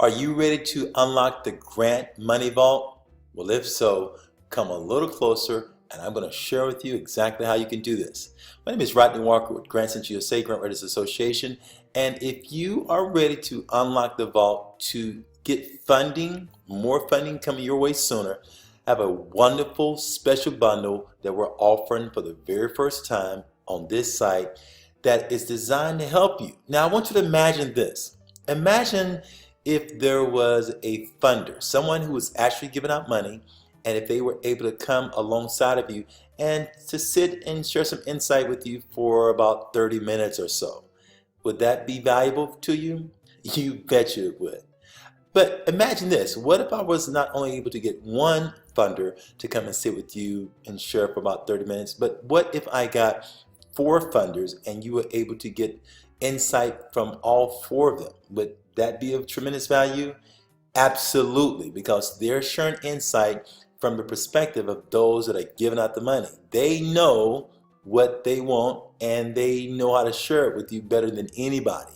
Are you ready to unlock the grant money vault? Well, if so, come a little closer and I'm going to share with you exactly how you can do this. My name is Rodney Walker with Grants USA, Grant Writers Association, and if you are ready to unlock the vault to get funding, more funding coming your way sooner, I have a wonderful special bundle that we're offering for the very first time on this site that is designed to help you. Now, I want you to imagine this. Imagine if there was a funder, someone who was actually giving out money, and if they were able to come alongside of you and to sit and share some insight with you for about 30 minutes or so. Would that be valuable to you? You betcha it would. But imagine this, what if I was not only able to get one funder to come and sit with you and share for about 30 minutes, but what if I got 4 funders and you were able to get insight from all 4 of them? Would that be of tremendous value? Absolutely, because they're sharing insight from the perspective of those that are giving out the money. They know what they want and they know how to share it with you better than anybody.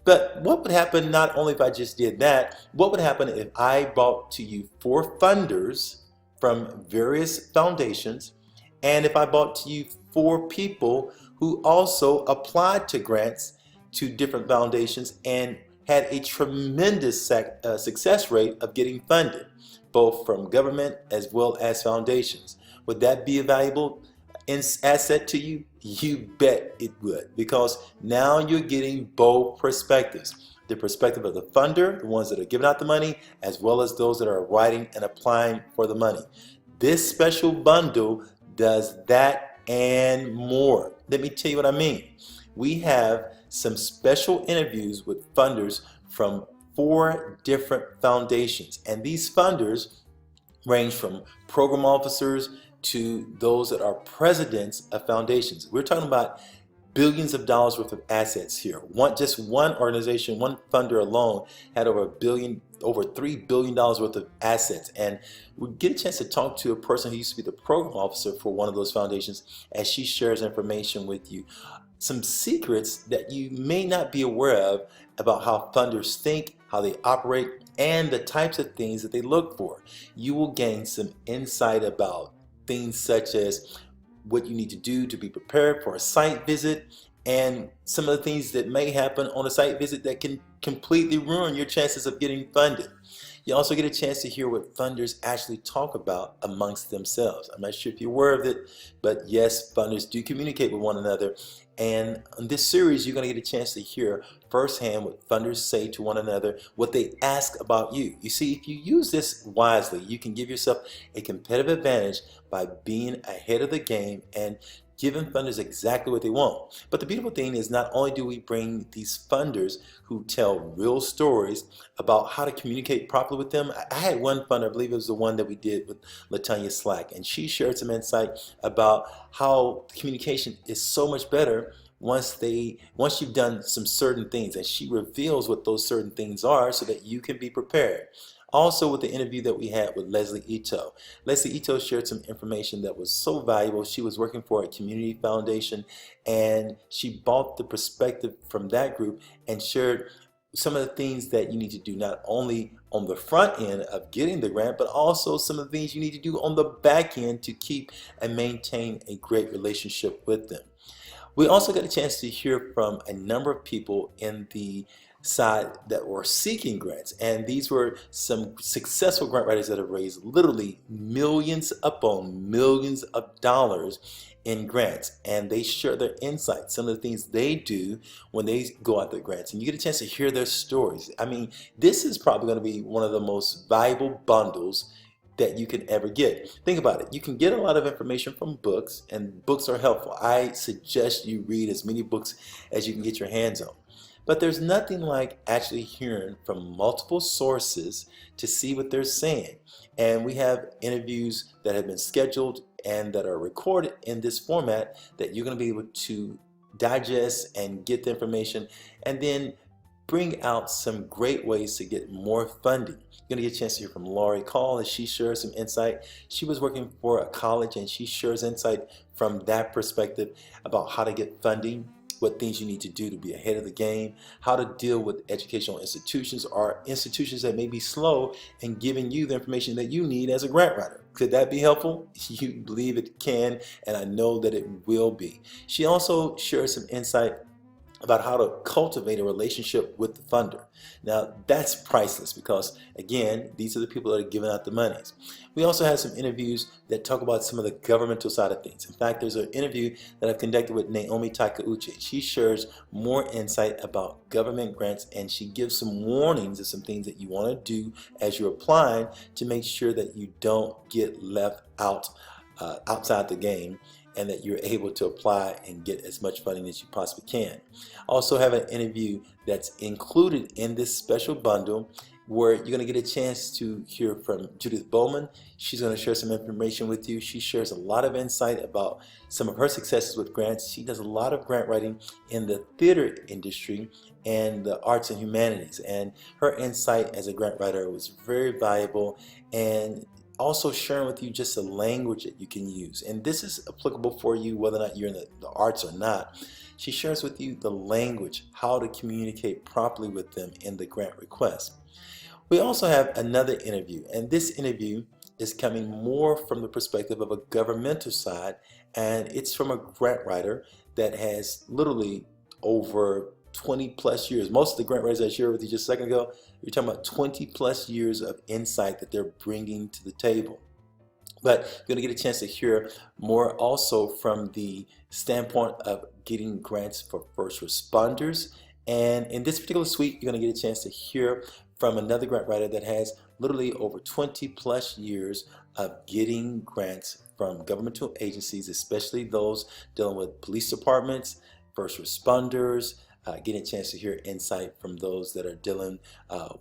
But what would happen not only if I just did that, what would happen if I brought to you 4 funders from various foundations, and if I brought to you 4 people who also applied to grants to different foundations and had a tremendous success rate of getting funded, both from government as well as foundations? Would that be a valuable asset to you? You bet it would, because now you're getting both perspectives. The perspective of the funder, the ones that are giving out the money, as well as those that are writing and applying for the money. This special bundle does that and more. Let me tell you what I mean. We have some special interviews with funders from 4 different foundations, and these funders range from program officers to those that are presidents of foundations. We're talking about billions of dollars worth of assets here. Just one organization, one funder alone had over $3 billion worth of assets. And we get a chance to talk to a person who used to be the program officer for one of those foundations as she shares information with you. Some secrets that you may not be aware of about how funders think, how they operate, and the types of things that they look for. You will gain some insight about things such as what you need to do to be prepared for a site visit, and some of the things that may happen on a site visit that can completely ruin your chances of getting funded. You also get a chance to hear what funders actually talk about amongst themselves. I'm not sure if you're aware of it, but yes, funders do communicate with one another. And in this series, you're going to get a chance to hear firsthand what funders say to one another, what they ask about you. You see, if you use this wisely, you can give yourself a competitive advantage by being ahead of the game and giving funders exactly what they want. But the beautiful thing is, not only do we bring these funders who tell real stories about how to communicate properly with them. I had one funder, I believe it was the one that we did with Latanya Slack, and she shared some insight about how communication is so much better once you've done some certain things, and she reveals what those certain things are so that you can be prepared. Also, with the interview that we had with Leslie Ito. Leslie Ito shared some information that was so valuable. She was working for a community foundation, and she bought the perspective from that group and shared some of the things that you need to do, not only on the front end of getting the grant, but also some of the things you need to do on the back end to keep and maintain a great relationship with them. We also got a chance to hear from a number of people in the side that were seeking grants, and these were some successful grant writers that have raised literally millions upon millions of dollars in grants, and they share their insights, some of the things they do when they go out their grants, and you get a chance to hear their stories. I mean, this is probably going to be one of the most valuable bundles that you can ever get. Think about it. You can get a lot of information from books, and books are helpful. I suggest you read as many books as you can get your hands on. But there's nothing like actually hearing from multiple sources to see what they're saying. And we have interviews that have been scheduled and that are recorded in this format that you're going to be able to digest and get the information, and then bring out some great ways to get more funding. You're going to get a chance to hear from Laurie Call as she shares some insight. She was working for a college, and she shares insight from that perspective about how to get funding. what things you need to do to be ahead of the game, how to deal with educational institutions or institutions that may be slow in giving you the information that you need as a grant writer. Could that be helpful? You believe it can, and I know that it will be. She also shares some insight about how to cultivate a relationship with the funder. Now that's priceless because again, these are the people that are giving out the monies. We also have some interviews that talk about some of the governmental side of things. In fact, there's an interview that I've conducted with Naomi Takeuchi. She shares more insight about government grants and she gives some warnings of some things that you want to do as you're applying to make sure that you don't get left out outside the game and that you're able to apply and get as much funding as you possibly can. I also have an interview that's included in this special bundle where you're going to get a chance to hear from Judith Bowman. She's going to share some information with you. She shares a lot of insight about some of her successes with grants. She does a lot of grant writing in the theater industry and the arts and humanities, and her insight as a grant writer was very valuable, and also sharing with you just a language that you can use. And this is applicable for you whether or not you're in the arts or not. She shares with you the language, how to communicate properly with them in the grant request. We also have another interview, and this interview is coming more from the perspective of a governmental side, and it's from a grant writer that has literally over 20 plus years. Most of the grant writers I shared with you just a second ago, you're talking about 20 plus years of insight that they're bringing to the table. But you're going to get a chance to hear more also from the standpoint of getting grants for first responders. And in this particular suite, you're going to get a chance to hear from another grant writer that has literally over 20 plus years of getting grants from governmental agencies, especially those dealing with police departments, first responders, getting a chance to hear insight from those that are dealing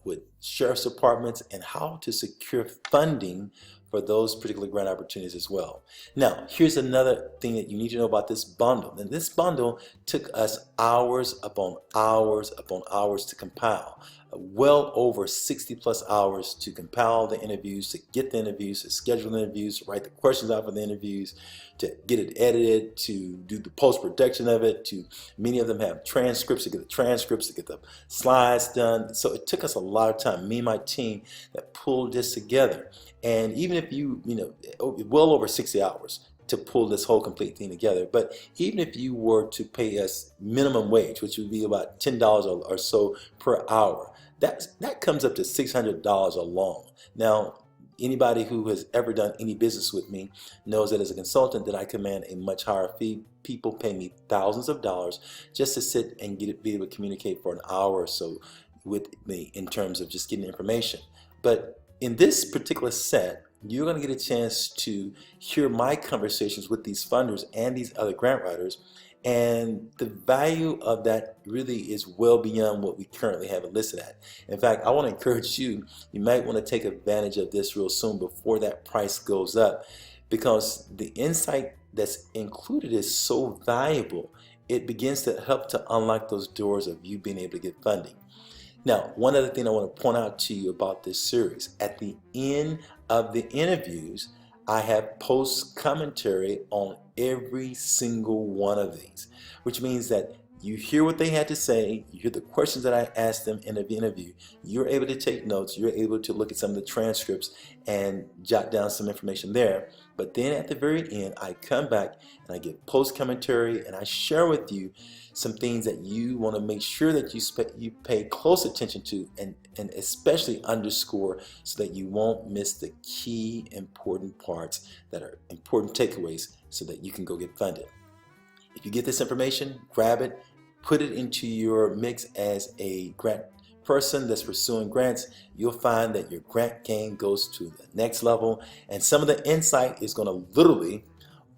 with sheriff's departments and how to secure funding for those particular grant opportunities as well. Now, here's another thing that you need to know about this bundle. And this bundle took us hours upon hours upon hours to compile. Well over 60 plus hours to compile the interviews, to get the interviews, to schedule the interviews, to write the questions out for the interviews, to get it edited, to do the post-production of it, to many of them have transcripts, to get the transcripts, to get the slides done. So it took us a lot of time, me and my team that pulled this together. And even if you know, well over 60 hours to pull this whole complete thing together. But even if you were to pay us minimum wage, which would be about $10 or so per hour, that comes up to $600 alone. Now, anybody who has ever done any business with me knows that as a consultant that I command a much higher fee. People pay me thousands of dollars just to sit and be able to communicate for an hour or so with me in terms of just getting information. But in this particular set, you're going to get a chance to hear my conversations with these funders and these other grant writers, and the value of that really is well beyond what we currently have it listed at. In fact, I want to encourage you, you might want to take advantage of this real soon before that price goes up, because the insight that's included is so valuable. It begins to help to unlock those doors of you being able to get funding. Now, one other thing I want to point out to you about this series, at the end of the interviews, I have post commentary on every single one of these, which means that you hear what they had to say, you hear the questions that I asked them in the interview, you're able to take notes, you're able to look at some of the transcripts and jot down some information there. But then at the very end, I come back and I give post commentary and I share with you some things that you want to make sure that you pay close attention to and especially underscore so that you won't miss the key important parts that are important takeaways so that you can go get funded. If you get this information, grab it, put it into your mix as a grant person that's pursuing grants. You'll find that your grant game goes to the next level, and some of the insight is going to literally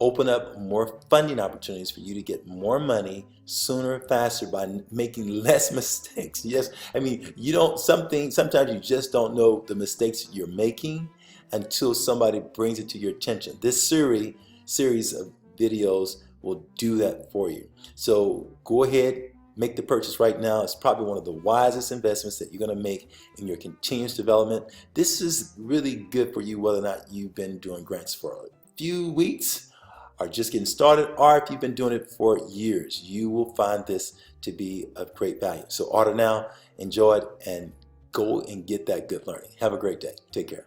open up more funding opportunities for you to get more money sooner, faster by making less mistakes. Yes, I mean, sometimes you just don't know the mistakes you're making until somebody brings it to your attention. This series of videos will do that for you. So go ahead, make the purchase right now. It's probably one of the wisest investments that you're going to make in your continuous development. This is really good for you whether or not you've been doing grants for a few weeks are just getting started, or if you've been doing it for years, you will find this to be of great value. So order now, enjoy it, and go and get that good learning. Have a great day. Take care.